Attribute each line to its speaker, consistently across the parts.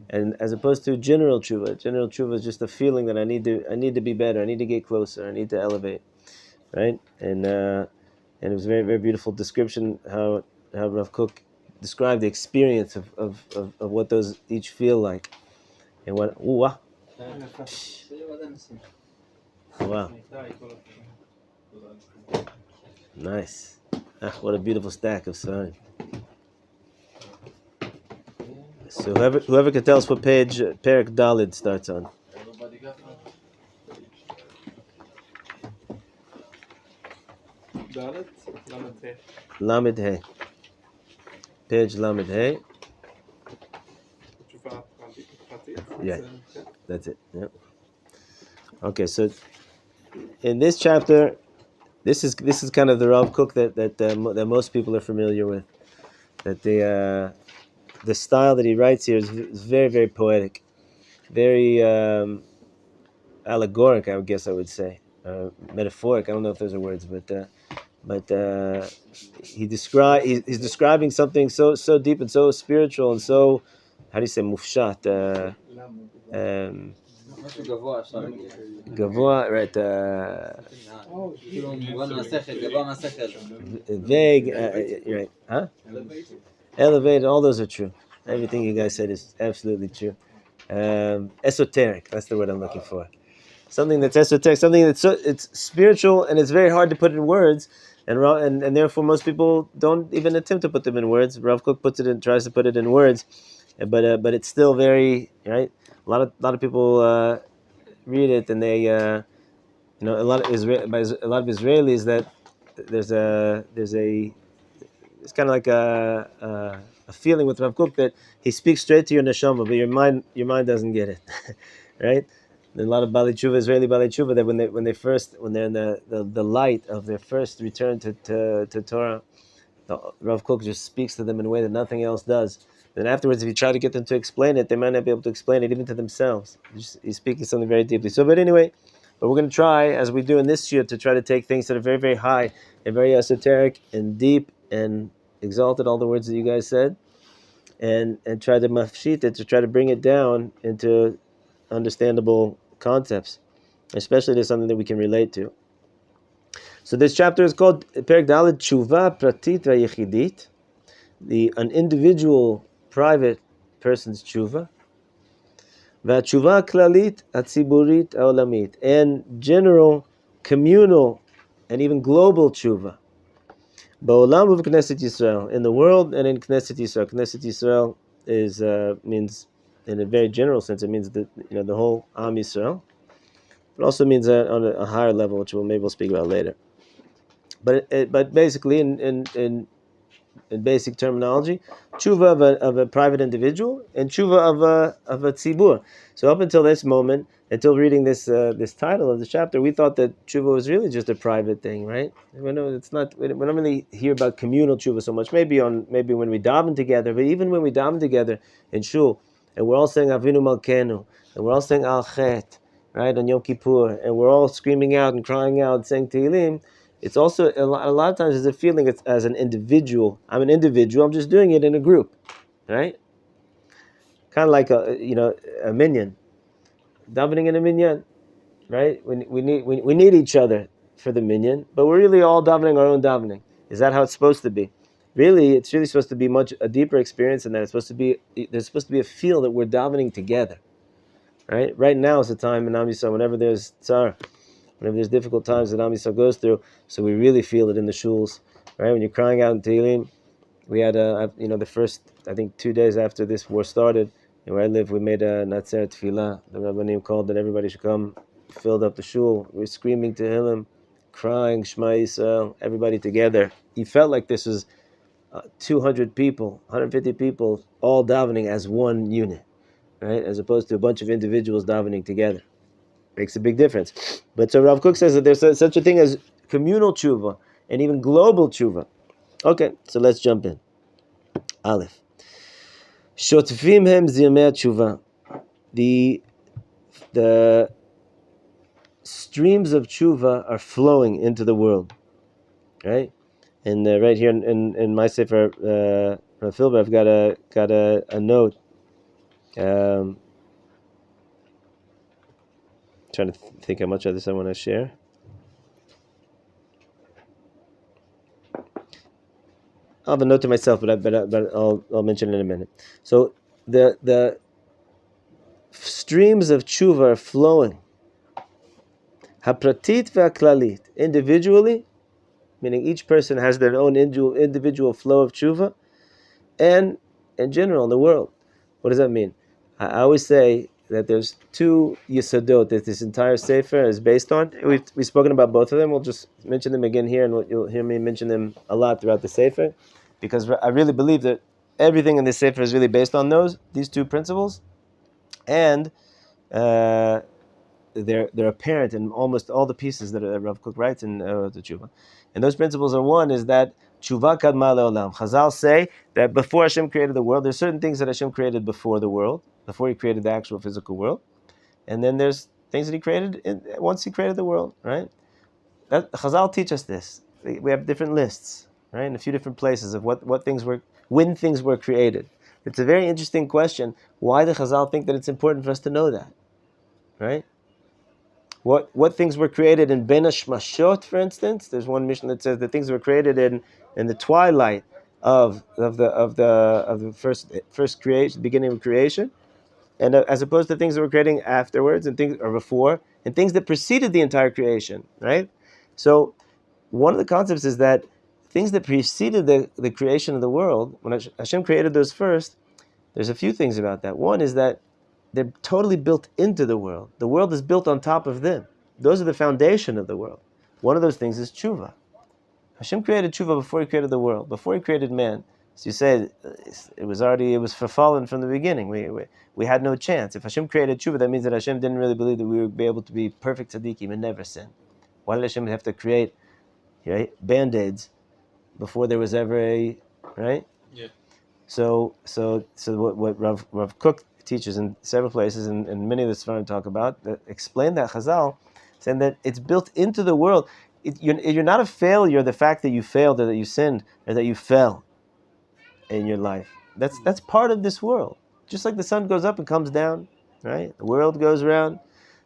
Speaker 1: and as opposed to general tshuva. General tshuva is just a feeling that I need to be better. I need to get closer. I need to elevate, right? And it was a very, very beautiful description how Rav Kook described the experience of what those each feel like, and what wow. Wow. Nice. What a beautiful stack of sign. So whoever can tell us what page Perek Dalid starts on. Lamed Hey. Page Lamed Hey. Yeah, that's it. Yeah. Okay, so in this chapter, this is kind of the Rav Kook that most people are familiar with. That the style that he writes here is very, very poetic, very allegoric, I guess I would say, metaphoric. I don't know if those are words, but he's describing something so deep and so spiritual and so, how do you say, mufshat, gavoa, right? Vague, right? Huh? Elevated. All those are true. Everything you guys said is absolutely true. Esoteric. That's the word I'm looking for. Something that's esoteric. Something that's it's spiritual and it's very hard to put in words. And therefore most people don't even attempt to put them in words. Rav Kook tries to put it in words, but it's still very right. A lot of people read it and they a lot of Israelis that it's kind of like a feeling with Rav Kook that he speaks straight to your neshama, but your mind doesn't get it, right? And a lot of Bali Tshuva, Israeli Bali Tshuva, that when they're in the light of their first return to Torah, Rav Kook just speaks to them in a way that nothing else does. Then afterwards, if you try to get them to explain it, they might not be able to explain it even to themselves. He's speaking something very deeply. So, but anyway, we're going to try, as we do in this year, to try to take things that are very, very high and very esoteric and deep and exalted, all the words that you guys said, and try to mafshit it, to try to bring it down into understandable concepts, especially to something that we can relate to. So this chapter is called Perek Daled Tshuva Pratit VaYechidit, an individual, private person's tshuva, VaTshuva Klalit Atziburit Haolamit, and general, communal, and even global tshuva. Ba'olam of Knesset Yisrael, in the world and in Knesset Yisrael. Knesset Yisrael means, in a very general sense, it means the whole Am Yisrael. It also means on a higher level, which we'll speak about later. But basically, in basic terminology, tshuva of a private individual and tshuva of a tzibur. So up until this moment, until reading this title of the chapter, we thought that tshuva was really just a private thing, right? It's not. We don't really hear about communal tshuva so much. Maybe when we daven together, but even when we daven together in shul, and we're all saying Avinu Malkenu, and we're all saying Al Chet, right, on Yom Kippur, and we're all screaming out and crying out, saying Tehillim. It's also a lot of times there's a feeling it's as an individual. I'm an individual. I'm just doing it in a group, right? Kind of like a minyan, davening in a minyan, right? We need each other for the minyan, but we're really all davening our own davening. Is that how it's supposed to be? Really, it's really supposed to be a deeper experience than that. There's supposed to be a feel that we're davening together, right? Right now is the time in Am Yisrael, whenever there's tzar, whenever there's difficult times that Am Yisrael goes through, so we really feel it in the shuls, right? When you're crying out in Tehillim, we had the first, I think, 2 days after this war started, where I live, we made a Natzer Tefillah. The Rabbanim called that everybody should come, filled up the shul. We were screaming Tehillim, crying Shema Yisrael, everybody together. You felt like this was 200 people, 150 people, all davening as one unit, right? As opposed to a bunch of individuals davening together. Makes a big difference. But so Rav Kook says that there's such a thing as communal tshuva and even global tshuva. Okay, so let's jump in. Aleph. Shotvim hem zirmei tshuva. The streams of tshuva are flowing into the world, right? And right here in my Sefer, Philbert, I've got a note Um, trying to think how much of this I want to share. I'll have a note to myself, but I'll mention it in a minute. So the streams of tshuva are flowing. Hapratit v'aklalit, individually, meaning each person has their own individual flow of tshuva, and in general in the world. What does that mean? I always say that there's two yesodot that this entire Sefer is based on. We've spoken about both of them. We'll just mention them again here, and you'll hear me mention them a lot throughout the Sefer, because I really believe that everything in this Sefer is really based on these two principles, and they're apparent in almost all the pieces that Rav Kook writes in Orot HaTeshuva. And those principles are, one is that tshuva kadma leolam. Chazal say that before Hashem created the world, there's certain things that Hashem created before the world, before He created the actual physical world, and then there's things that He created once He created the world. Right? Chazal teach us this. We have different lists, right, in a few different places of when things were created. It's a very interesting question. Why do Chazal think that it's important for us to know that? Right? What things were created in Ben Hashmashot, for instance? There's one mission that says that things were created in the twilight of the first creation, beginning of creation, and as opposed to things that were creating afterwards and things or before, and things that preceded the entire creation, right? So one of the concepts is that things that preceded the creation of the world, when Hashem created those first, there's a few things about that. One is that they're totally built into the world. The world is built on top of them. Those are the foundation of the world. One of those things is tshuva. Hashem created tshuva before He created the world, before He created man. So you say it was fallen from the beginning. We had no chance. If Hashem created tshuva, that means that Hashem didn't really believe that we would be able to be perfect tzaddikim and never sin. Why did Hashem have to create, right, band-aids before there was ever a, right?
Speaker 2: Yeah.
Speaker 1: So what Rav Kook teaches in several places, and many of the Sefer talk about, that explain that Chazal, saying that it's built into the world. You're not a failure, the fact that you failed or that you sinned or that you fell in your life. That's part of this world. Just like the sun goes up and comes down, right? The world goes around.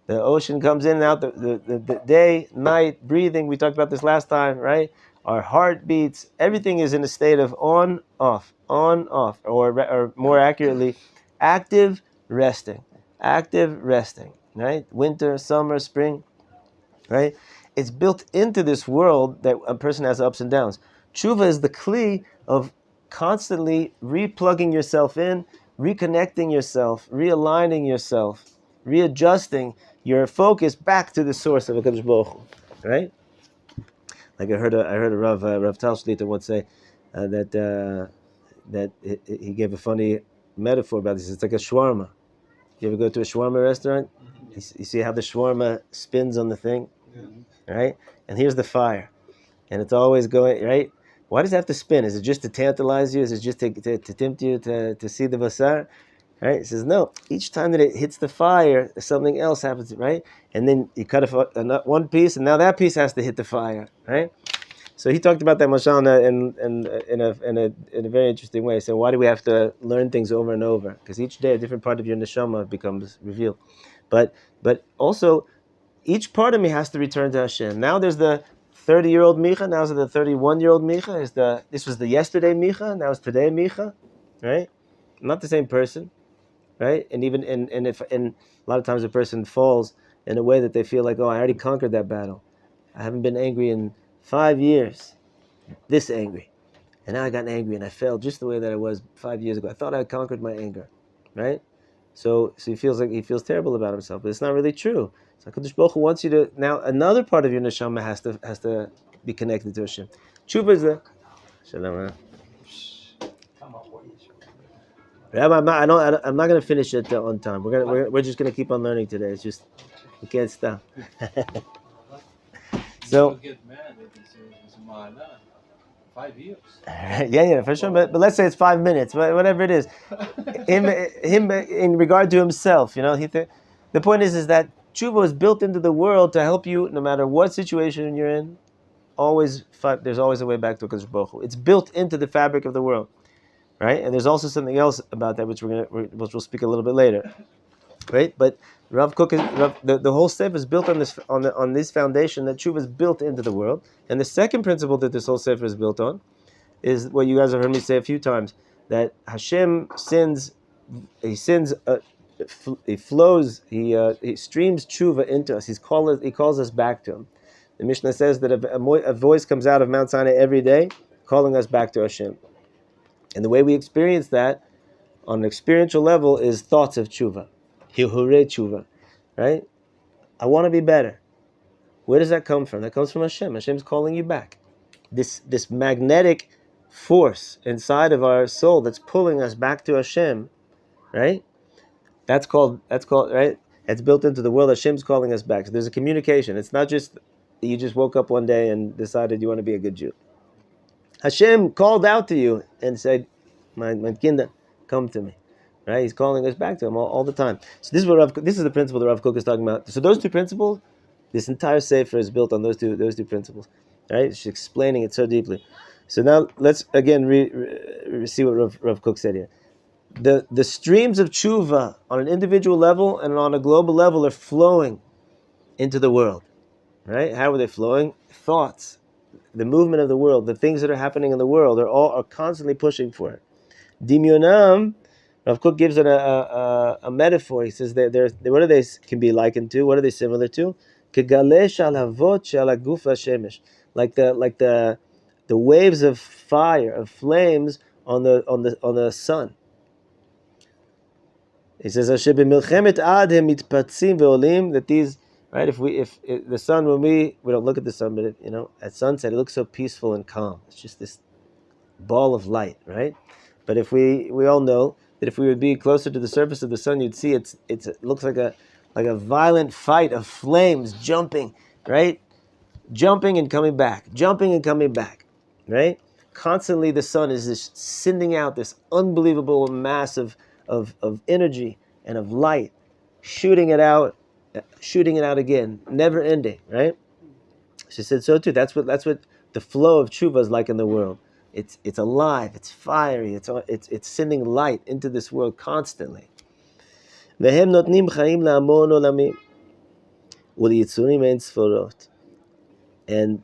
Speaker 1: The ocean comes in and out, the day, night, breathing. We talked about this last time, right? Our heartbeats, everything is in a state of on, off, or more accurately, active, resting, right? Winter, summer, spring, right? It's built into this world that a person has ups and downs. Tshuva is the kli of constantly replugging yourself in, reconnecting yourself, realigning yourself, readjusting your focus back to the source of HaKadosh Baruch Hu, right? Like I heard a Rav Tal Shlita once say that he gave a funny metaphor about this. It's like a shawarma. You ever go to a shawarma restaurant? You see how the shawarma spins on the thing, right? And here's the fire, and it's always going, right? Why does it have to spin? Is it just to tantalize you? Is it just to tempt you to see the basar? Right? It says no. Each time that it hits the fire, something else happens, right? And then you cut one piece, and now that piece has to hit the fire, right? So he talked about that Machon in a very interesting way. So why do we have to learn things over and over? Because each day a different part of your neshama becomes revealed. But also each part of me has to return to Hashem. Now there's the 30-year-old Micha. Now there's the 31-year-old Micha. This was the yesterday Micha. Now it's today Micha, right? Not the same person. Right, and even if a lot of times a person falls in a way that they feel like, oh, I already conquered that battle. I haven't been angry in 5 years, this angry, and now I got angry and I failed just the way that I was 5 years ago. I thought I conquered my anger, right? So he feels terrible about himself, but it's not really true. So HaKadosh Baruch Hu wants you to now another part of your neshama has to be connected to Hashem. Tshuva is the Shalom. Rabbi, I'm not going to finish it on time. We're just going to keep on learning today. It's just we can't stop. So
Speaker 2: get mad if it's a ma'ala. 5 years.
Speaker 1: Yeah, for sure. But let's say it's 5 minutes, whatever it is. Him in regard to himself, the point is that tshuva is built into the world to help you, no matter what situation you're in. There's always a way back to HaKadosh Baruch Hu. It's built into the fabric of the world. right? And there's also something else about that which which we'll speak a little bit later, right? But Rav Kook the whole Sefer is built on this foundation that tshuva is built into the world. And the second principle that this whole Sefer is built on is what you guys have heard me say a few times, that Hashem sins. He sins. He flows. He streams tshuva into us. He calls us back to him. The Mishnah says that a voice comes out of Mount Sinai every day, calling us back to Hashem. And the way we experience that on an experiential level is thoughts of tshuva, hihure tshuva, right? I want to be better. Where does that come from? That comes from Hashem. Hashem's calling you back. This magnetic force inside of our soul that's pulling us back to Hashem, right? That's called right. It's built into the world. Hashem's calling us back. So there's a communication. It's not just you just woke up one day and decided you want to be a good Jew. Hashem called out to you and said, "My kinder, come to me." Right? He's calling us back to him all the time. So this is the principle that Rav Kook is talking about. So those two principles, this entire Sefer is built on those two principles. Right? She's explaining it so deeply. So now let's again see what Rav Kook said here. The streams of tshuva on an individual level and on a global level are flowing into the world. Right? How are they flowing? Thoughts, the movement of the world, the things that are happening in the world are constantly pushing for it. Dimyonam, Rav Kook gives it a metaphor. He says what are they can be likened to? What are they similar to? Like the waves of fire, of flames on the sun. He says that these, right? If the sun, when we don't look at the sun, but at sunset it looks so peaceful and calm. It's just this ball of light, right? But if we all know that if we would be closer to the surface of the sun, you'd see it looks like a violent fight of flames jumping, right? Jumping and coming back, right? Constantly the sun is just sending out this unbelievable mass of energy and of light, shooting it out again, never ending, right? She said so too. That's what the flow of tshuva is like in the world. It's alive, it's fiery, it's sending light into this world constantly. And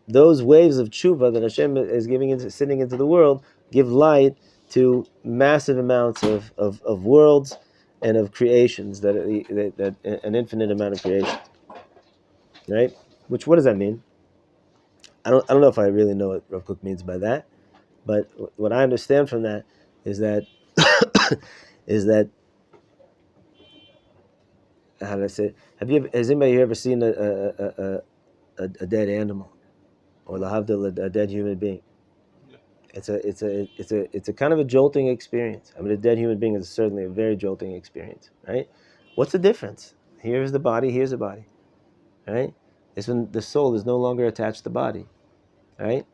Speaker 1: those waves of tshuva that Hashem is sending into the world give light to massive amounts of worlds and of creations, that an infinite amount of creations. Right? What does that mean? I don't know if I really know what Rav Kook means by that. But what I understand from that is that how did I say it? Has anybody ever seen a dead animal, or lahavdil, a dead human being? Yeah. It's a kind of a jolting experience. I mean, a dead human being is certainly a very jolting experience, right? What's the difference? Here's the body, here's the body, right? It's when the soul is no longer attached to the body, right?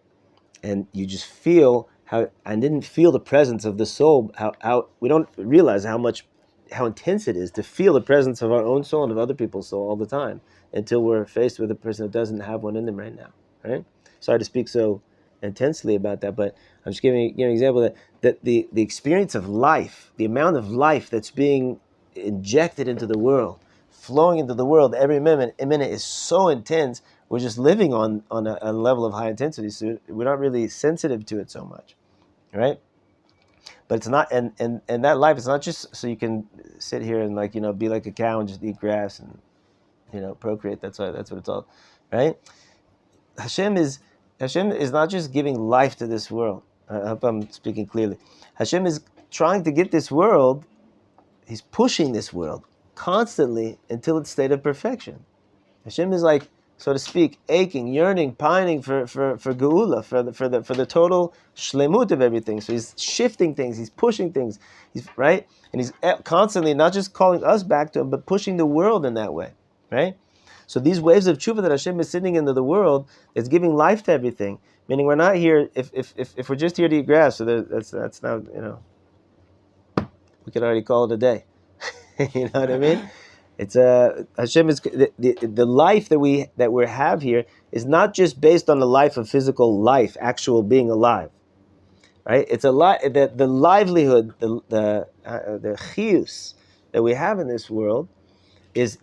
Speaker 1: And you just feel how I didn't feel the presence of the soul. How we don't realize how intense it is to feel the presence of our own soul and of other people's soul all the time until we're faced with a person that doesn't have one in them right now. Right? Sorry to speak so intensely about that, but I'm just giving an example that the experience of life, the amount of life that's being injected into the world, flowing into the world every minute is so intense. We're just living on a level of high intensity, so we're not really sensitive to it so much, right? But it's not, and that life is not just so you can sit here and be like a cow and just eat grass and procreate. That's what it's all, right? Hashem is not just giving life to this world. I hope I'm speaking clearly. Hashem is trying to get this world. He's pushing this world constantly until its state of perfection. Hashem is like, so to speak, aching, yearning, pining for geula, for the total shlemut of everything. So he's shifting things, he's pushing things, right, and he's constantly not just calling us back to him, but pushing the world in that way, right? So these waves of tshuva that Hashem is sending into the world, it's giving life to everything. Meaning we're not here if we're just here to eat grass. So that's not we could already call it a day. You know what I mean? It's Hashem is the life that we have here is not just based on the life of physical life, actual being alive. right? It's a lot that the livelihood, the chiyus that we have in this world is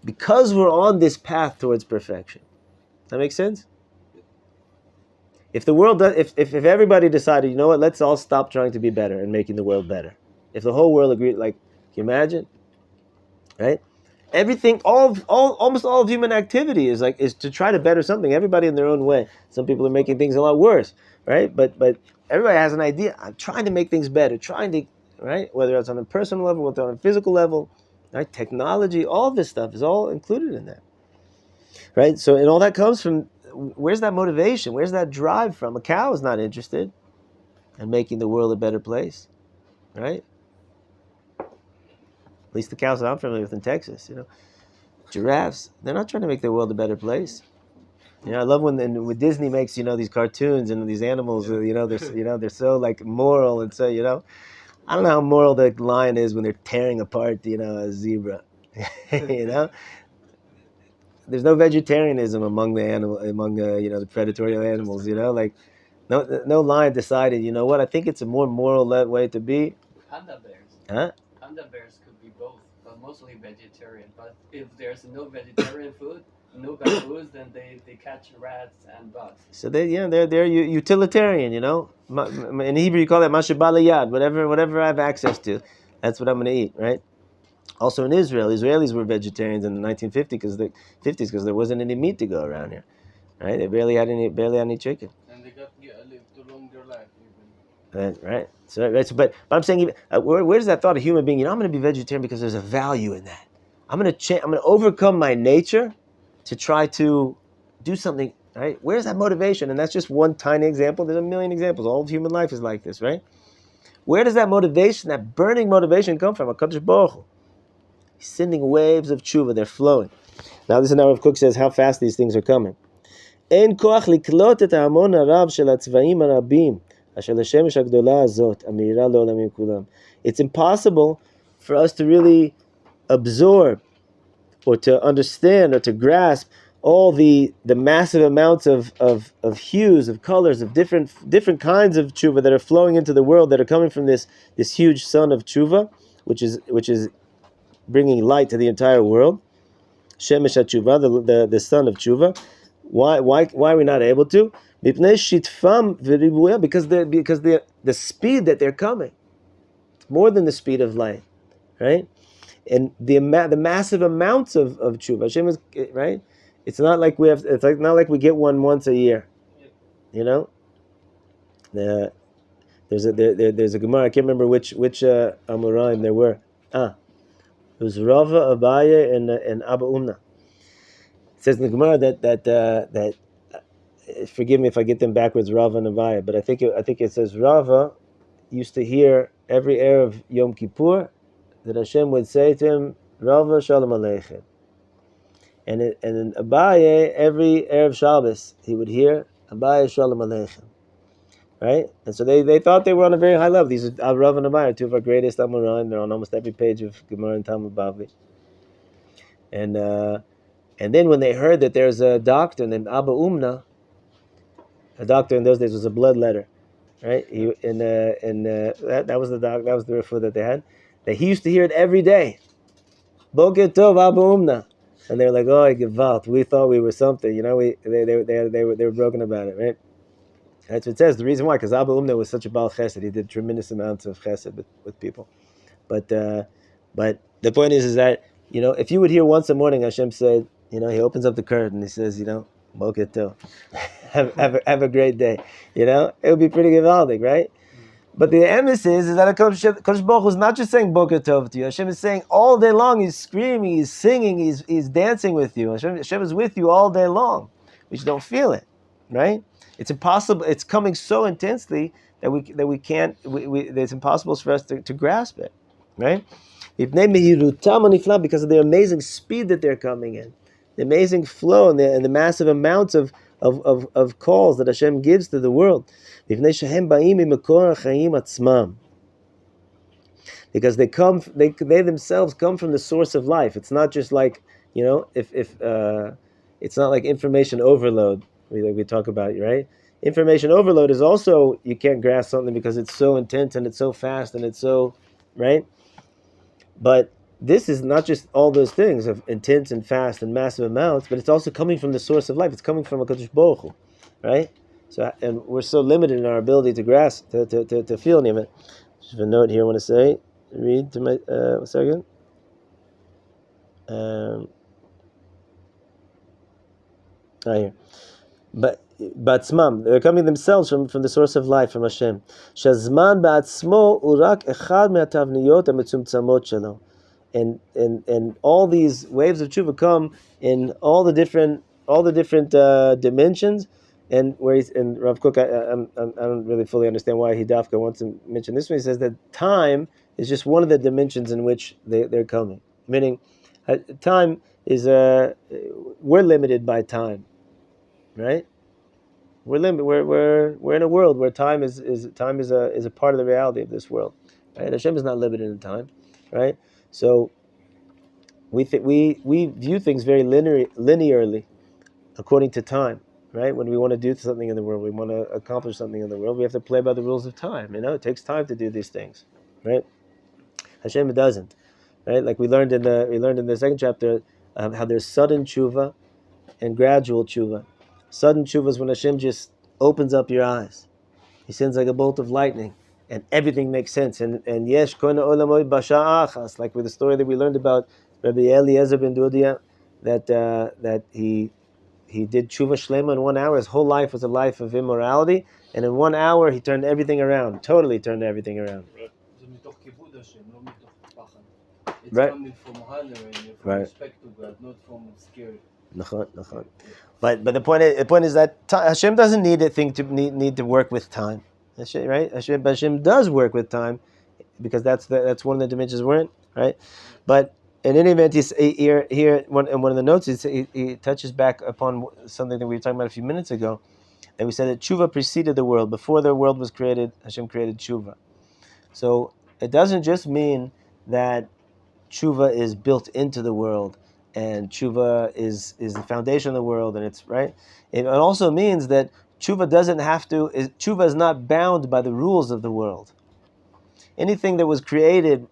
Speaker 1: because we're on this path towards perfection. That makes sense? If the world does, if everybody decided, you know what, let's all stop trying to be better and making the world better. If the whole world agreed, like, can you imagine? Right? Everything, almost all of human activity is to try to better something. Everybody in their own way. Some people are making things a lot worse, right? But everybody has an idea. I'm trying to make things better, trying to, right? Whether it's on a personal level, whether it's on a physical level, right? Technology, all this stuff is all included in that, right? So, and all that comes from, where's that motivation? Where's that drive from? A cow is not interested in making the world a better place, right? At least the cows that I'm familiar with in Texas, giraffes, they're not trying to make the world a better place. I love when Disney makes these cartoons and these animals. They're so like moral, and so I don't know how moral the lion is when they're tearing apart a zebra. There's no vegetarianism among the predatory animals. Like no lion decided. You know what? I think it's a more moral way to be.
Speaker 2: Panda bears.
Speaker 1: Huh?
Speaker 2: Panda bears could be both, but mostly vegetarian. But if there's no vegetarian food, no baboons, then they catch rats and bugs.
Speaker 1: So they're utilitarian. In Hebrew you call that mashabalayad. Whatever I have access to, that's what I'm going to eat. Right. Also in Israel, Israelis were vegetarians in the 1950s because there wasn't any meat to go around here. Right. They barely had any chicken.
Speaker 2: And they got to longer life even.
Speaker 1: Right. So, but I'm saying, where does that thought of human being? I'm going to be vegetarian because there's a value in that. I'm going to overcome my nature to try to do something. Right. Where's that motivation? And that's just one tiny example. There's a million examples. All of human life is like this, right? Where does that motivation, that burning motivation, come from? HaKadosh Baruch Hu. He's sending waves of tshuva. They're flowing. Now, this is now Rav Kook says how fast these things are coming. En koach liklot et ha'amon harav shel hatzvaim harabim. It's impossible for us to really absorb or to understand or to grasp all the massive amounts of hues, of colors, of different kinds of tshuva that are flowing into the world, that are coming from this huge sun of tshuva, which is bringing light to the entire world. Shemesh HaTeshuva, the sun of tshuva. Why are we not able to? Because the speed that they're coming, it's more than the speed of light, right? And the massive amounts of tshuva, Hashem is right. It's not like we have. It's like not like we get one once a year, There's a Gemara. I can't remember which Amoraim there were. It was Rava, Abaye, and Abba Umna. It says in the Gemara that forgive me if I get them backwards, Rava and Avaya, but I think it says Rava used to hear every Erev Yom Kippur that Hashem would say to him, Rava Shalom Aleichem. And in Abaye, every Erev Shabbos, he would hear Abaye Shalom Aleichem. Right? And so they thought they were on a very high level. These are Rava and Abaye, two of our greatest Amoraim. They're on almost every page of Gemara and Talmud Bavli. And then when they heard that there's a doctor named Abba Umna, a doctor in those days was a bloodletter, right? That was the refuah that they had. That he used to hear it every day. Boker Tov Abba Umna, and they were like, "Oh, Gewalt, we thought we were something." They were broken about it, right? That's what it says. The reason why, because Abba Umna was such a Baal Chesed, he did tremendous amounts of Chesed with people. But the point is that if you would hear once a morning Hashem said, he opens up the curtain, he says, Boker Tov. Have a great day. It would be pretty gewaldic, right? But the emphasis is that Kadosh Baruch Hu is not just saying Boker Tov to you. Hashem is saying all day long, he's screaming, he's singing, he's dancing with you. Hashem is with you all day long. We just don't feel it, right? It's impossible. It's coming so intensely that we can't. It's impossible for us to grasp it, right? Because of the amazing speed that they're coming in, the amazing flow and the massive amounts of calls that Hashem gives to the world. Because they themselves come from the source of life. It's not just like it's not like information overload we talk about, right? information overload is also, you can't grasp something because it's so intense and it's so fast and it's so, right? But this is not just all those things of intense and fast and massive amounts, but it's also coming from the source of life. It's coming from HaKadosh Baruch Hu, right? So, and we're so limited in our ability to grasp, to feel any of it. Just have a note here I want to say. Read to my, 1 second. Right here. But Batzmam, they're coming themselves from the source of life, from Hashem. Shazman ba'atzmo urak echad me'atavniyot ha'metzumtzamot shelo. And all these waves of tshuva come in all the different dimensions, and where and Rav Kook, I don't really fully understand why he dafka wants to mention this one. He says that time is just one of the dimensions in which they're coming, meaning time is we're limited by time, right? We're limited. We're in a world where time is a part of the reality of this world, right? Hashem is not limited in time, right? So we view things very linearly, according to time, right? When we want to do something in the world, we want to accomplish something in the world, we have to play by the rules of time. It takes time to do these things, right? Hashem doesn't, right? Like we learned in the second chapter how there's sudden tshuva and gradual tshuva. Sudden tshuva is when Hashem just opens up your eyes. He sends like a bolt of lightning, and everything makes sense. And yesh kona olamoy basha'achas, like with the story that we learned about Rabbi Eliezer ben Dudia, that he did tshuva shlema in 1 hour. His whole life was a life of immorality, and in 1 hour he turned everything around. Totally turned everything around.
Speaker 3: It's
Speaker 1: right.
Speaker 3: Coming from honor and from
Speaker 1: right.
Speaker 3: respect to God, not from scared.
Speaker 1: But the point is that Hashem doesn't need a thing to need to work with time, right? Hashem does work with time, because that's one of the dimensions we're in, right? But in any event, he's here in one of the notes, he touches back upon something that we were talking about a few minutes ago, and we said that tshuva preceded the world. Before the world was created, Hashem created tshuva. So it doesn't just mean that tshuva is built into the world, and tshuva is the foundation of the world, and it's right. It also means that tshuva is not bound by the rules of the world. Anything that was created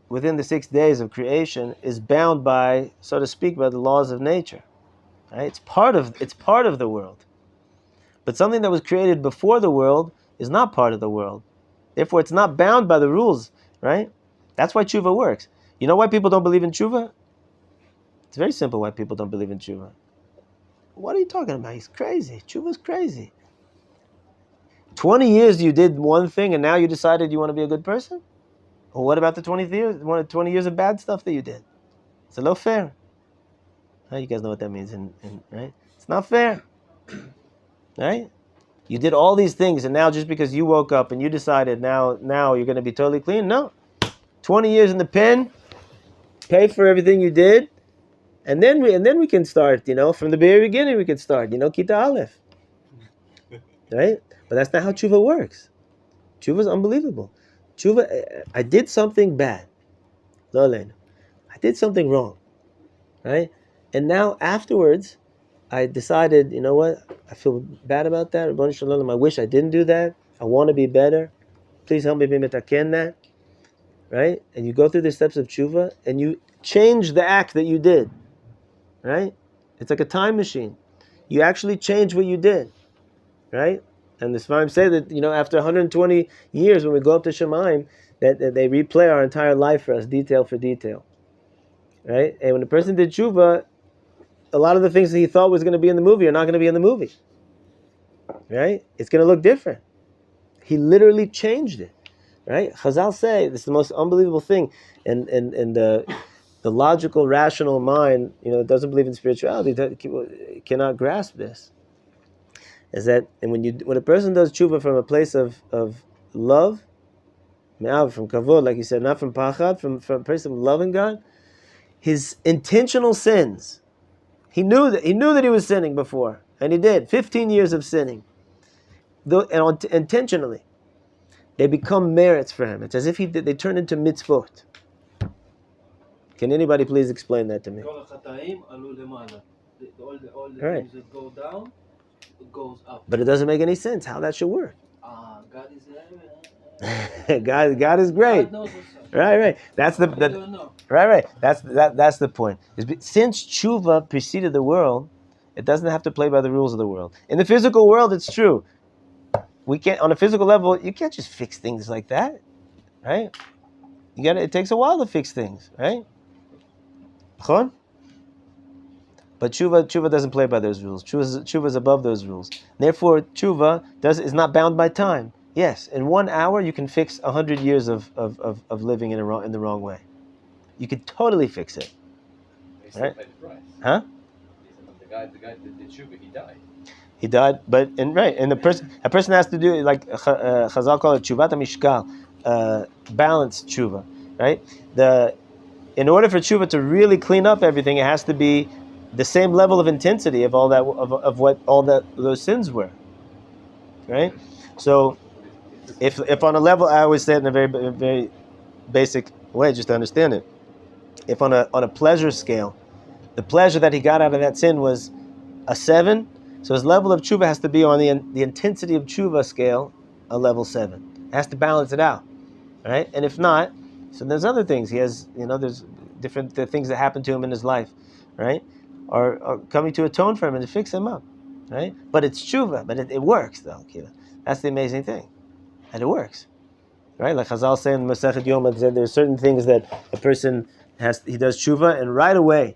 Speaker 1: within the 6 days of creation is bound by, so to speak, by the laws of nature. Right? It's part of the world. But something that was created before the world is not part of the world. Therefore, it's not bound by the rules, right? That's why tshuva works. You know why people don't believe in tshuva? It's very simple why people don't believe in tshuva. What are you talking about? He's crazy. Tshuva's crazy. 20 years you did one thing and now you decided you want to be a good person? Well, what about the 20 years of bad stuff that you did? It's a little fair. You guys know what that means, right? It's not fair. Right? You did all these things, and now just because you woke up and you decided now you're going to be totally clean? No. 20 years in the pen, pay for everything you did, and then we can start, from the very beginning we can start, Kita Aleph. Right? But that's not how tshuva works. Tshuva is unbelievable. Tshuva, I did something bad. I did something wrong. Right? And now afterwards, I decided, you know what? I feel bad about that. Rabbanu Shalom, I wish I didn't do that. I want to be better. Please help me be metaken that. Right? And you go through the steps of tshuva, and you change the act that you did. Right? It's like a time machine. You actually change what you did. Right? And the Sefer say that, after 120 years, when we go up to Shemaim, that they replay our entire life for us, detail for detail. Right? And when the person did tshuva, a lot of the things that he thought was going to be in the movie are not going to be in the movie. Right? It's going to look different. He literally changed it. Right? Chazal say this is the most unbelievable thing, and the logical, rational mind, that doesn't believe in spirituality, that cannot grasp this. Is that, and when a person does tshuva from a place of love, from kavod, like you said, not from pachad, from a place of loving God, his intentional sins, he knew that he was sinning before, and he did 15 years of sinning, and intentionally. They become merits for him. It's as if they turn into mitzvot. Can anybody please explain that to me?
Speaker 3: All the things that go down goes up.
Speaker 1: But it doesn't make any sense how that should work.
Speaker 3: God is
Speaker 1: God is great.
Speaker 3: God knows what's up.
Speaker 1: Right. That's the
Speaker 3: I don't know.
Speaker 1: right. That's the point. Since tshuva preceded the world, it doesn't have to play by the rules of the world. In the physical world, it's true. We can't, on a physical level, you can't just fix things like that, right? It takes a while to fix things, right? Chon? But tshuva doesn't play by those rules. Tshuva is above those rules. Therefore, tshuva is not bound by time. Yes, in 1 hour you can fix 100 years of living in the wrong way. You could totally fix it.
Speaker 4: He still
Speaker 1: Right?
Speaker 4: paid the price.
Speaker 1: Huh?
Speaker 4: The guy that did tshuva, he died.
Speaker 1: He died, and a person has to do, like Chazal call it tshuvat mishkal, balanced tshuva, right? In order for tshuva to really clean up everything, it has to be the same level of intensity of all that of what all those sins were, right? So, if on a level, I always say it in a very basic way, just to understand it. If on a pleasure scale, the pleasure that he got out of that sin was a 7, so his level of tshuva has to be on the intensity of tshuva scale, a level 7. It has to balance it out, right? And if not, so there's other things. He has, there's different things that happen to him in his life, right? Are coming to atone for him and to fix him up, right? But it's tshuva, but it works though. That's the amazing thing, and it works, right? Like Chazal say in Masechet Yoma, there's certain things that a person he does tshuva, and right away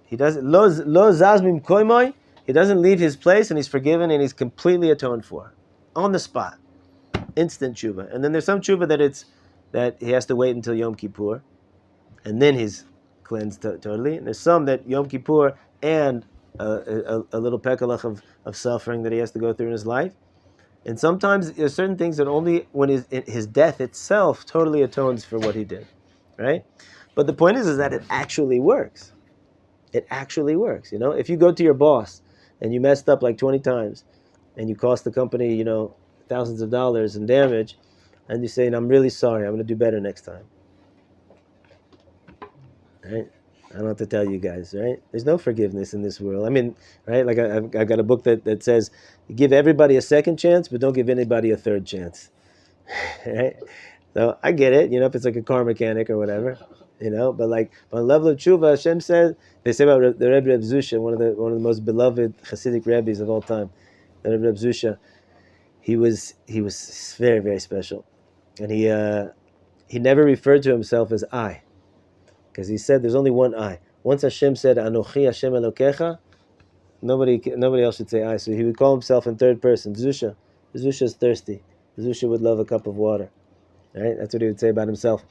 Speaker 1: he does it. Lo zazmim koimoy. He doesn't leave his place, and he's forgiven, and he's completely atoned for, on the spot, instant tshuva. And then there's some tshuva that he has to wait until Yom Kippur, and then he's cleansed totally. And there's some that Yom Kippur and a little pekalach of suffering that he has to go through in his life. And sometimes there's certain things that only when his death itself totally atones for what he did, right? But the point is that it actually works. It actually works. If you go to your boss and you messed up like 20 times, and you cost the company, thousands of dollars in damage, and you say, "I'm really sorry. I'm going to do better next time." Right? I don't have to tell you guys, right? There's no forgiveness in this world. I mean, right? Like I've got a book that says, you give everybody a second chance, but don't give anybody a third chance. Right? So I get it, if it's like a car mechanic or whatever, But like on the level of tshuva, Hashem said, they say about the Rebbe Reb Zusha, one of the most beloved Hasidic rabbis of all time, the Rebbe Reb Zusha, he was very, very special, and he never referred to himself as I. Because he said there's only one I. Once Hashem said, Anochi Hashem Elokecha, nobody else should say I. So he would call himself in third person, Zusha. Zusha is thirsty. Zusha would love a cup of water. Right? That's what he would say about himself.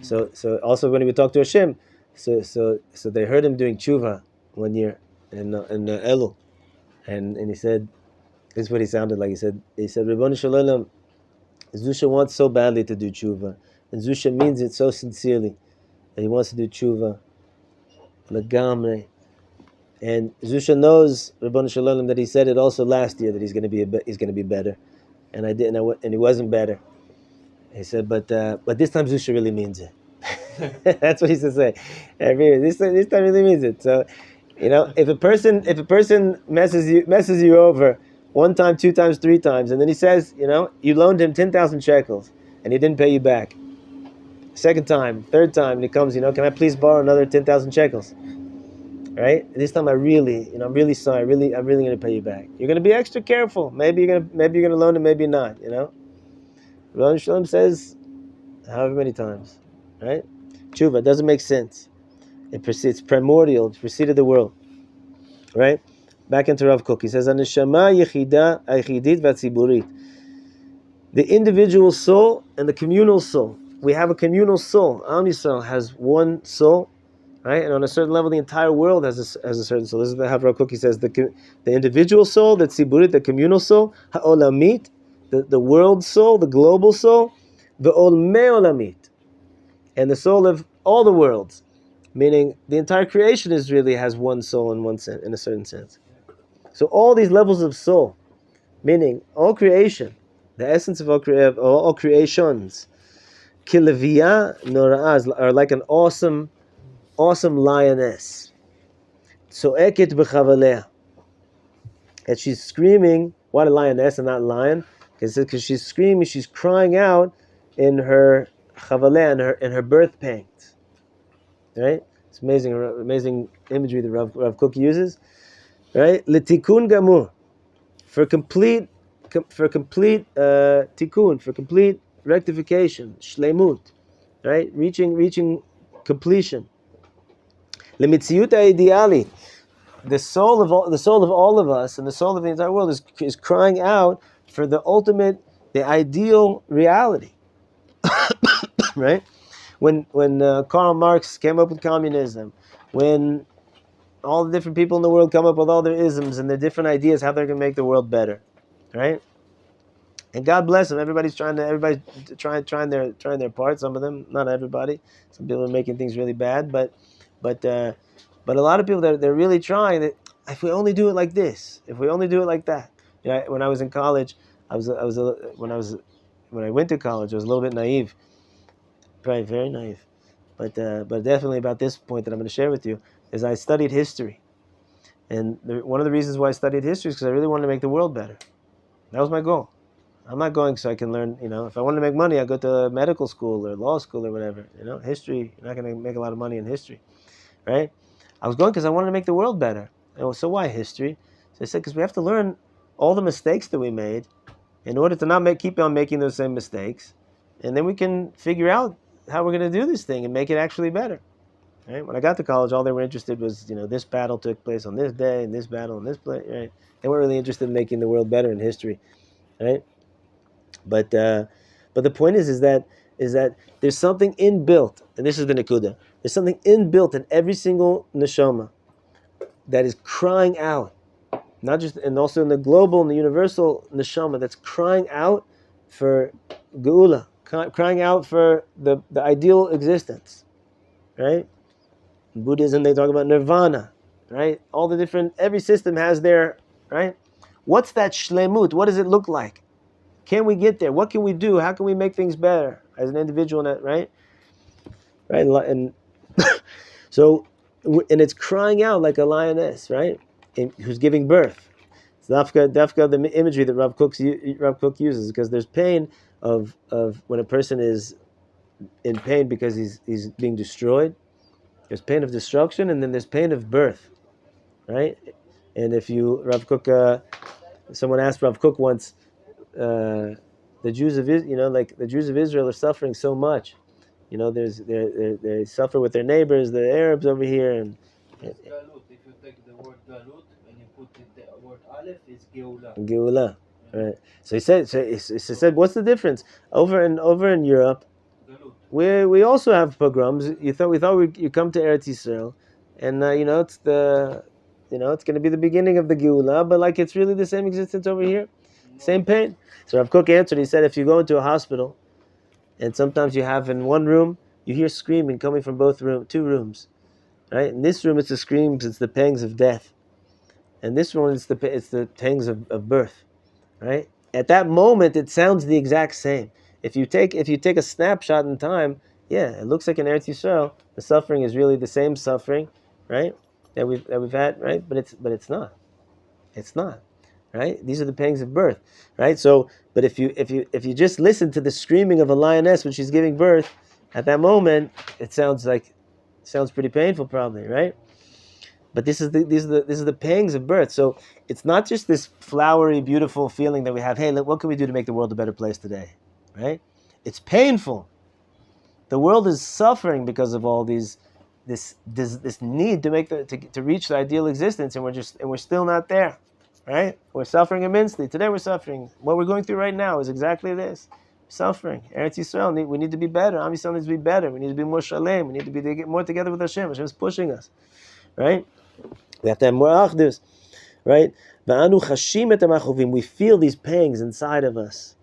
Speaker 1: So also when he would talk to Hashem, so they heard him doing tshuva one year in Elul, and he said, this is what he sounded like. He said, Ribbon Shalom, Zusha wants so badly to do tshuva, and Zusha means it so sincerely. And he wants to do tshuva, legamre, and Zusha knows Rabbanu Shalom that he said it also last year that he's going to be better, and and he wasn't better. He said, but this time Zusha really means it. That's what he used to say. This time really means it. So, if a person messes you over 1 time, 2 times, 3 times, and then he says, you loaned him 10,000 shekels, and he didn't pay you back. 2nd time, 3rd time, and he comes, can I please borrow another 10,000 shekels? Right? This time I'm really sorry. I'm really going to pay you back. You're going to be extra careful. Maybe you're going to loan him, maybe not. Rabbi Shalom says, however many times, right? Tshuva doesn't make sense. It's primordial. It preceded the world, right? Back into Rav Kook, he says, "Aneshama yechida aychidit v'tziburit." The individual soul and the communal soul. We have a communal soul. Am Yisrael has one soul, right? And on a certain level, the entire world has a certain soul. This is how Rav Kook says the individual soul, the tziburit, the communal soul, ha'olamit, the world soul, the global soul, the ol me'olamit, and the soul of all the worlds, meaning the entire creation really has one soul in in a certain sense. So all these levels of soul, meaning all creation, the essence of all creations, kileviyah nora'az, are like an awesome lioness. So'eket b'chavaleh, And she's screaming. Why the lioness and not lion? Because she's screaming, she's crying out in her chavaleh, in her birth pangs. Right? It's amazing imagery that Rav Kook uses. Right? L'tikun gamur, for complete tikkun, for complete rectification, shlemut, right? Reaching completion. L'mitziut ideali, the soul of all of us and the soul of the entire world is crying out for the ultimate, the ideal reality, right? When Karl Marx came up with communism, when all the different people in the world come up with all their isms and their different ideas how they're going to make the world better, right? And God bless them. Everybody's trying their part. Some of them, not everybody. Some people are making things really bad, but a lot of people they're really trying. That if we only do it like this, if we only do it like that. You know, when I was in college, when I went to college, I was a little bit naive, probably very naive, but definitely about this point that I'm going to share with you is I studied history, and one of the reasons why I studied history is because I really wanted to make the world better. That was my goal. I'm not going so I can learn, if I wanted to make money, I'd go to medical school or law school or whatever. History, you're not going to make a lot of money in history, right? I was going because I wanted to make the world better. So why history? So I said, because we have to learn all the mistakes that we made in order to not keep on making those same mistakes. And then we can figure out how we're going to do this thing and make it actually better. Right? When I got to college, all they were interested was, this battle took place on this day and this battle on this place, right? They weren't really interested in making the world better in history, right? But the point is that there's something inbuilt, and this is the nekuda. There's something inbuilt in every single neshama that is crying out, not just, and also in the global and the universal neshama that's crying out for geula, crying out for the ideal existence, right? In Buddhism, they talk about nirvana, right? All the different, every system has their, right? What's that shlemut? What does it look like? Can we get there? What can we do? How can we make things better as an individual? Right? And so, and it's crying out like a lioness, right? Who's giving birth. It's dafka the imagery that Rav Kook uses, because there's pain of when a person is in pain because he's being destroyed. There's pain of destruction, and then there's pain of birth, right? And if Rav Kook, someone asked Rav Kook once. The Jews of the Jews of Israel are suffering so much. They suffer with their neighbors, the Arabs over here, and
Speaker 3: It's galut. If you take the word galut and you put it the word aleph, it's geula.
Speaker 1: Geula, right? So he said, what's the difference over in Europe?
Speaker 3: Galut.
Speaker 1: We also have pogroms. We thought you come to Eretz Yisrael, and it's going to be the beginning of the Geula, but like it's really the same existence over here, same pain. So Rav Kook answered. He said, if you go into a hospital, and sometimes you have in one room, you hear screaming coming from two rooms, right? In this room, it's the screams, it's the pangs of death, and this one, it's the pangs of birth, right? At that moment, it sounds the exact same. If you take a snapshot in time, yeah, it looks like in Eretz Yisrael, the suffering is really the same suffering, right? That we've had, right? But it's not. It's not. Right? These are the pangs of birth, right? So, but if you just listen to the screaming of a lioness when she's giving birth, at that moment, it sounds pretty painful, probably, right? But these are the pangs of birth. So it's not just this flowery, beautiful feeling that we have. Hey, what can we do to make the world a better place today, right? It's painful. The world is suffering because of all this need to reach the ideal existence, and we're still not there. Right? We're suffering immensely. Today we're suffering. What we're going through right now is exactly this. Suffering. Eretz Yisrael, we need to be better. Am Yisrael needs to be better. We need to be more shalem. We need to get more together with Hashem. Hashem is pushing us. Right? We have to have more achdus. Right? We feel these pangs inside of us.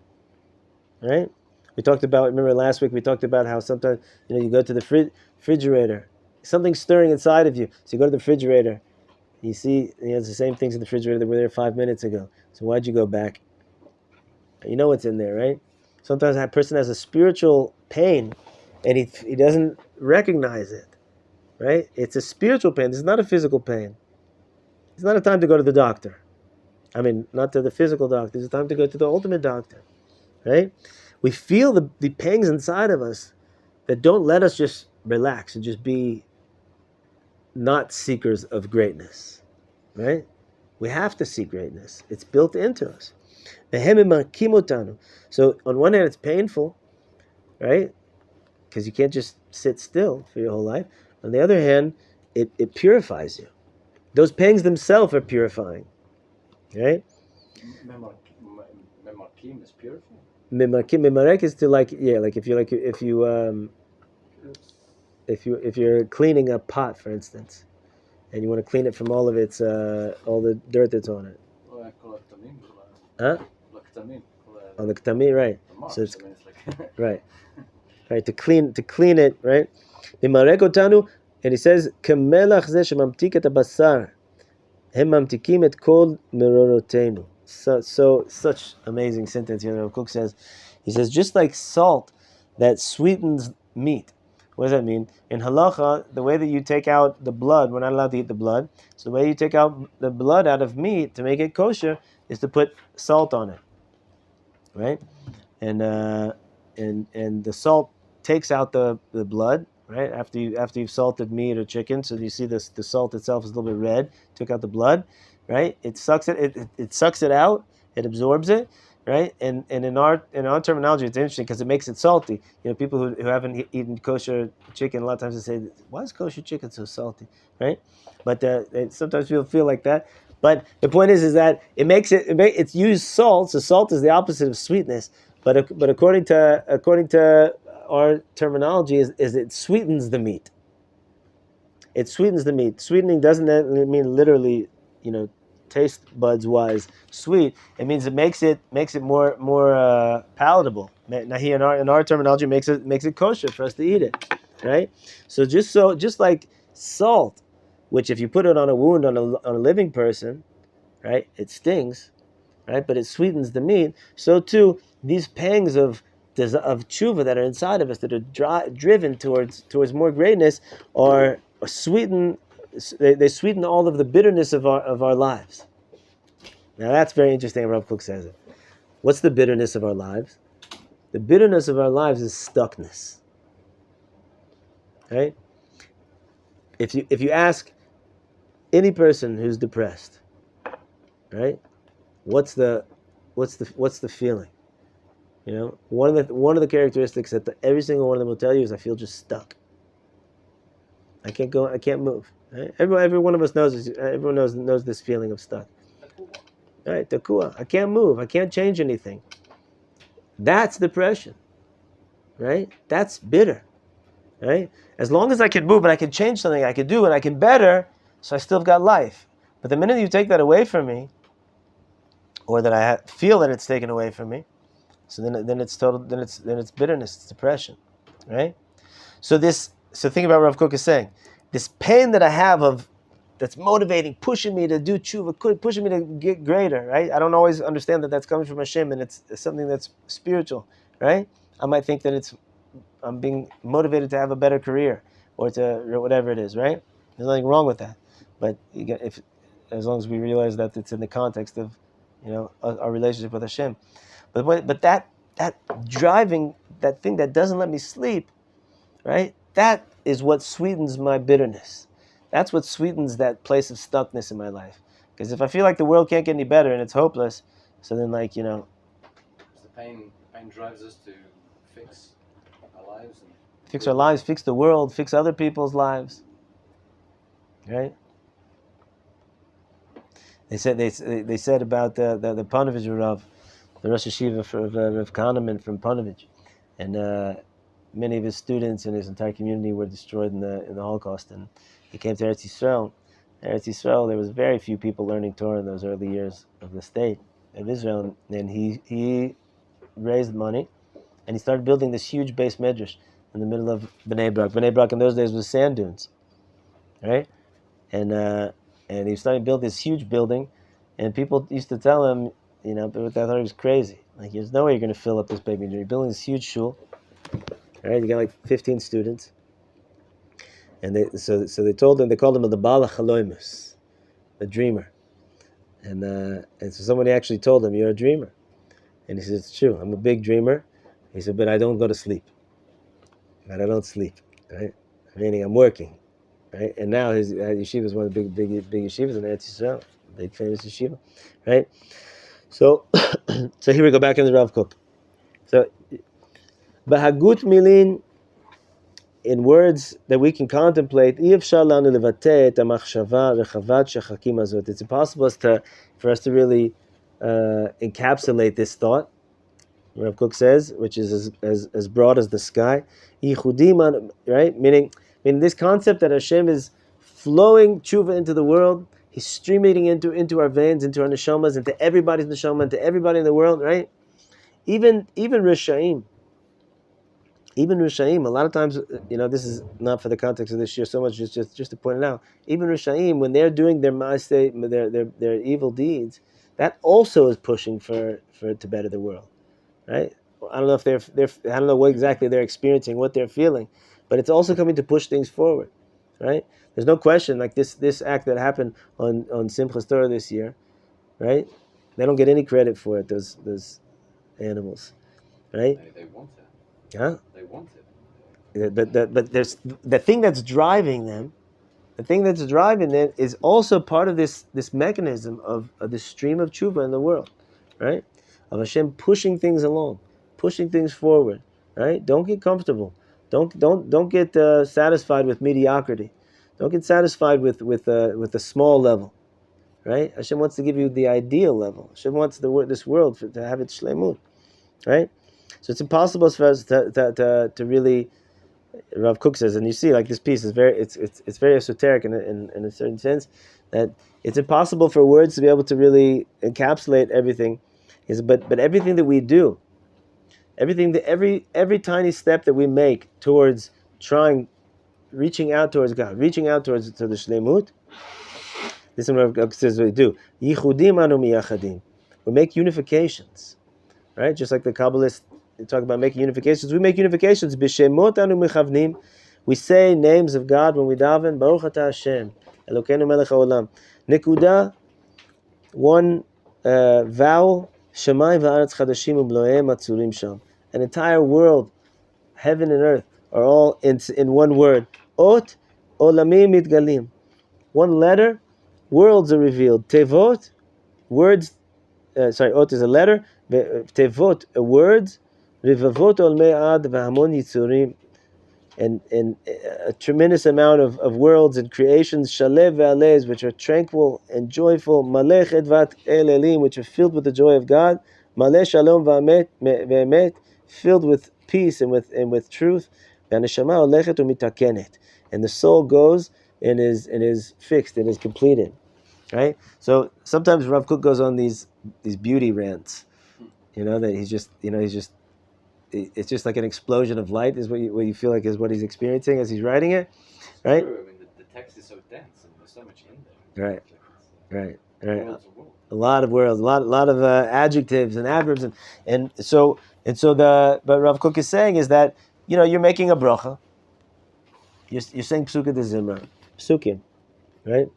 Speaker 1: Right? Remember last week we talked about how sometimes, you go to the refrigerator. Something's stirring inside of you. So you go to the refrigerator. You see, it's the same things in the refrigerator that were there 5 minutes ago. So why'd you go back? You know what's in there, right? Sometimes that person has a spiritual pain, and he doesn't recognize it, right? It's a spiritual pain. This is not a physical pain. It's not a time to go to the doctor. I mean, not to the physical doctor. It's time to go to the ultimate doctor, right? We feel the pangs inside of us that don't let us just relax and just be not seekers of greatness, right? We have to seek greatness. It's built into us. So on one hand, it's painful, right? Because you can't just sit still for your whole life. On the other hand, it purifies you. Those pangs themselves are purifying, right?
Speaker 4: Memarkim is purifying.
Speaker 1: Mimarek is to like if you're cleaning a pot, for instance, and you want to clean it from all of its all the dirt that's on it. Huh? On the ktami, right? So it's right, right to clean it, right? Mimarek otanu, and he says kemelach ze shemamtik et habasar, hem mamtikim et kol merorotenu. So such amazing sentence here. Rav Kook says, he says, just like salt that sweetens meat. What does that mean? In halacha, the way that you take out the blood, we're not allowed to eat the blood. So the way you take out the blood out of meat to make it kosher is to put salt on it, right? And the salt takes out the blood, right? After you've salted meat or chicken, so you see the salt itself is a little bit red. Took out the blood, right? It sucks it sucks it out. It absorbs it, right? And in our terminology, it's interesting because it makes it salty. You know, people who haven't eaten kosher chicken, a lot of times they say, "Why is kosher chicken so salty?" Right? But sometimes people feel like that. But the point is that it's used salt. So salt is the opposite of sweetness. But according to our terminology, is it sweetens the meat. It sweetens the meat. Sweetening doesn't mean literally, taste buds wise sweet. It means it makes it more palatable. Now here in our terminology makes it kosher for us to eat it, right? So just like salt, which if you put it on a wound on a living person, right, it stings, right? But it sweetens the meat. So too, these pangs of tshuva that are inside of us, that are driven towards more greatness, are sweeten. They sweeten all of the bitterness of our lives. Now that's very interesting. Rav Kook says it. What's the bitterness of our lives? The bitterness of our lives is stuckness. Right? If you ask any person who's depressed, right? What's the feeling? One of the characteristics that every single one of them will tell you is, I feel just stuck. I can't move. Right? Every one of us knows this. Everyone knows this feeling of stuck. Right, takua. I can't move. I can't change anything. That's depression. Right? That's bitter. Right? As long as I can move and I can change something, I can do and I can better, so I still have got life. But the minute you take that away from me, or that I feel that it's taken away from me, so then it's bitterness, it's depression, right? So think about what Rav Kook is saying. This pain that I have that's motivating, pushing me to do tshuva, pushing me to get greater, right? I don't always understand that that's coming from Hashem and it's something that's spiritual, right? I might think that I'm being motivated to have a better career or whatever it is, right? There's nothing wrong with that, but as long as we realize that it's in the context of, our relationship with Hashem. But that driving, that thing that doesn't let me sleep, right? That is what sweetens my bitterness. That's what sweetens that place of stuckness in my life. Because if I feel like the world can't get any better and it's hopeless, so then
Speaker 4: the pain drives us to fix our lives,
Speaker 1: fix the world, fix other people's lives, right? They said about the Panovich Rav, the Rosh Hashiva for Rav Kahneman from Panovich, and many of his students and his entire community were destroyed in the Holocaust, and he came to Eretz Yisrael. In Eretz Yisrael, there was very few people learning Torah in those early years of the state of Israel, and he raised money, and he started building this huge base medrash in the middle of Bnei Brak. Bnei Brak in those days was sand dunes, right? And he started to build this huge building, and people used to tell him, but I thought he was crazy. Like, there's no way you're going to fill up this baby. You're building this huge shul, right? You got like 15 students, and they told him, they called him the Bala Chaloimus, the dreamer, And so somebody actually told him, "You're a dreamer," and he said, "It's true. I'm a big dreamer." He said, "But I don't go to sleep. And I don't sleep, right? Meaning I'm working, right?" And now his yeshiva is one of the big yeshivas in Eretz Yisrael, big famous yeshiva, right? So, so here we go back in the Rav Kook. So, Bahagut milin, in words that we can contemplate, it's impossible for us to really encapsulate this thought. Rav Kook says, which is as broad as the sky, right? Meaning this concept that Hashem is flowing tshuva into the world, He's streaming into our veins, into our neshamas, into everybody's neshama, into everybody in the world, right? Even Rishaim. Even Rishaim, a lot of times, this is not for the context of this year so much, just to point it out. Even Rishaim, when they're doing their ma'aseh, their evil deeds, that also is pushing for to better the world, right? I don't know if I don't know what exactly they're experiencing, what they're feeling, but it's also coming to push things forward, right? There's no question, like this act that happened on Simchas Torah this year, right? They don't get any credit for it. Those animals, right?
Speaker 4: They want it.
Speaker 1: Huh?
Speaker 4: They want it.
Speaker 1: But there's the thing that's driving them. The thing that's driving them is also part of this mechanism of this stream of tshuva in the world, right? Of Hashem pushing things along, pushing things forward, right? Don't get comfortable. Don't get satisfied with mediocrity. Don't get satisfied with a small level, right? Hashem wants to give you the ideal level. Hashem wants this world to have its shleimut, right? So it's impossible for us to really, Rav Kook says, and you see, like, this piece is it's very esoteric in a certain sense, that it's impossible for words to be able to really encapsulate everything. But everything that we do, every tiny step that we make towards reaching out towards God, reaching out to the shleimut, this is what Rav Kook says we do. Yichudim anu miyachadim. We make unifications, right? Just like the Kabbalists talk about making unifications. We make unifications. B'shemot anu mechavnim. We say names of God when we daven. Baruch atah Hashem, Elokeinu melech haolam. Nekuda, one vowel. Shamayim va'aretz chadashim u'bloeim atzurim sham. An entire world, heaven and earth, are all in one word. Ot olamim mitgalim. One letter, worlds are revealed. Tevot, words. Ot is a letter. Tevot, words. Rivavot olmei ad v'hamon yitzurim, and a tremendous amount of worlds and creations. Shalev ve'alez, which are tranquil and joyful. Malech edvat el elim, which are filled with the joy of God. Malech shalom ve'emet, filled with peace and with truth. Ve'aneshama olechet u'mitakenet, and the soul goes and is fixed and is completed. Right. So sometimes Rav Kook goes on these beauty rants. That he's just it's just like an explosion of light is what you feel like is what he's experiencing as he's writing it, right?
Speaker 4: True. I mean, the text is so dense and there's so much in there.
Speaker 1: Right. A
Speaker 4: A
Speaker 1: lot of words, a lot of adjectives and adverbs, but Rav Kook is saying is that you're making a bracha. You're saying Psukim de Zimra, Psukim, right?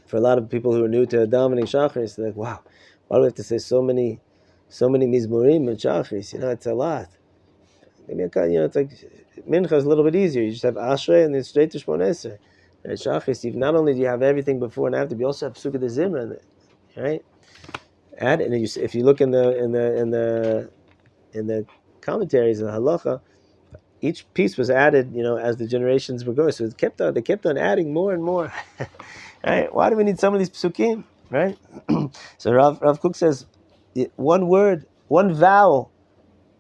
Speaker 1: For a lot of people who are new to davening Shachris, they're like, wow, why do we have to say so many mizmorim and Shachris? It's a lot. Maybe it's like Mincha is a little bit easier. You just have Ashrei and then straight to Shmon Esrei. And Shachris, not only do you have everything before and after, but you also have Psukim de Zimra in it, right? And if you look in the commentaries of the Halacha, each piece was added, as the generations were going. So they kept on adding more and more. Right? Why do we need some of these psukim? Right? So Rav Kook says, one word, one vowel,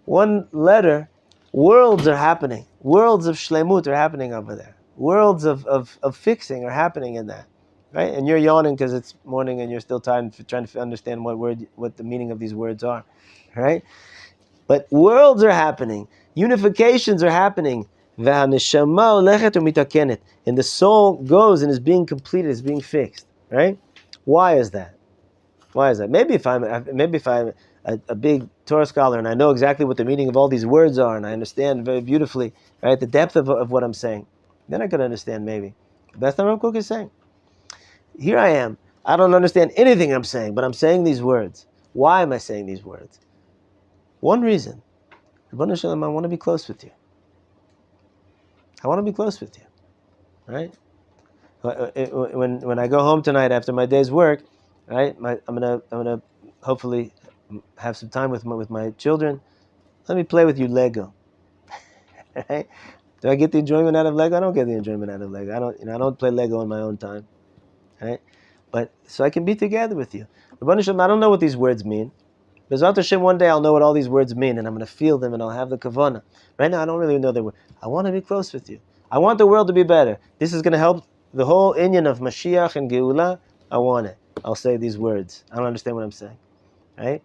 Speaker 1: one letter, worlds are happening. Worlds of shlemut are happening over there. Worlds of fixing are happening in that. Right? And you're yawning because it's morning and you're still tired trying to understand what the meaning of these words are. Right? But worlds are happening. Unifications are happening. And the soul goes and is being completed, is being fixed. Right? Why is that? Maybe if I'm a big Torah scholar and I know exactly what the meaning of all these words are and I understand very beautifully, right, the depth of what I'm saying, then I could understand maybe. But that's not what Rav Kook is saying. Here I am. I don't understand anything I'm saying, but I'm saying these words. Why am I saying these words? One reason. Ribono Shel Olam, I want to be close with you. I want to be close with you. Right? When I go home tonight after my day's work, right? I'm gonna hopefully have some time with my children. Let me play with you Lego. Right? Do I get the enjoyment out of Lego? I don't get the enjoyment out of Lego. I don't play Lego on my own time. Right? But so I can be together with you. Ribono Shel Olam, I don't know what these words mean. B'ezrat Hashem, one day I'll know what all these words mean, and I'm going to feel them, and I'll have the kavanah. Right now, I don't really know the word. I want to be close with you. I want the world to be better. This is going to help the whole inyan of Mashiach and Geula. I want it. I'll say these words. I don't understand what I'm saying. Right?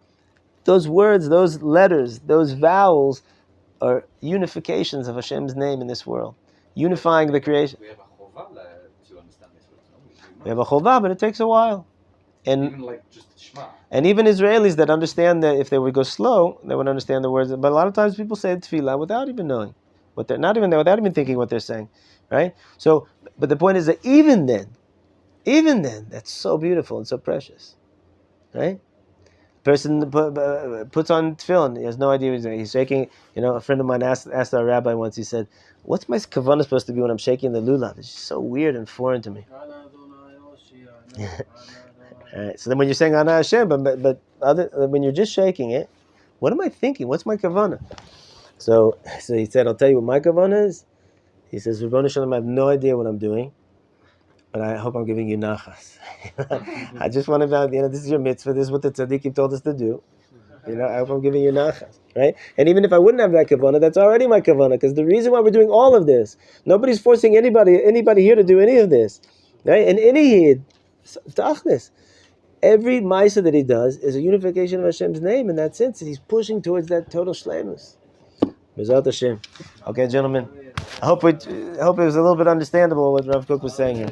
Speaker 1: Those words, those letters, those vowels are unifications of Hashem's name in this world. Unifying the creation.
Speaker 4: We have a chova to understand this word.
Speaker 1: We have a chovah, but it takes a while. And
Speaker 4: even like just Shema.
Speaker 1: And even Israelis that understand that if they would go slow, they would understand the words. But a lot of times people say tefillah without even knowing what they're not even there, without even thinking what they're saying, right? So, but the point is that even then, that's so beautiful and so precious, right? Person puts on tefillin, he has no idea what he's doing. He's shaking. A friend of mine asked our rabbi once. He said, "What's my kavanah supposed to be when I'm shaking the lulav?" It's just so weird and foreign to me. Alright, so then when you're saying Ana Hashem, but when you're just shaking it, what am I thinking? What's my kavanah? So he said, I'll tell you what my kavanah is. He says, Ribono Shel Olam, I have no idea what I'm doing, but I hope I'm giving you nachas. I just want to, this is your mitzvah. This is what the tzaddikim told us to do. I hope I'm giving you nachas, right? And even if I wouldn't have that kavanah, that's already my kavanah, because the reason why we're doing all of this, nobody's forcing anybody here to do any of this, right? And any yid, tachlis. Every ma'aseh that he does is a unification of Hashem's name in that sense, and he's pushing towards that total shleimus. B'ezrat Hashem. Okay, gentlemen. I hope it was a little bit understandable what Rav Kook was saying here.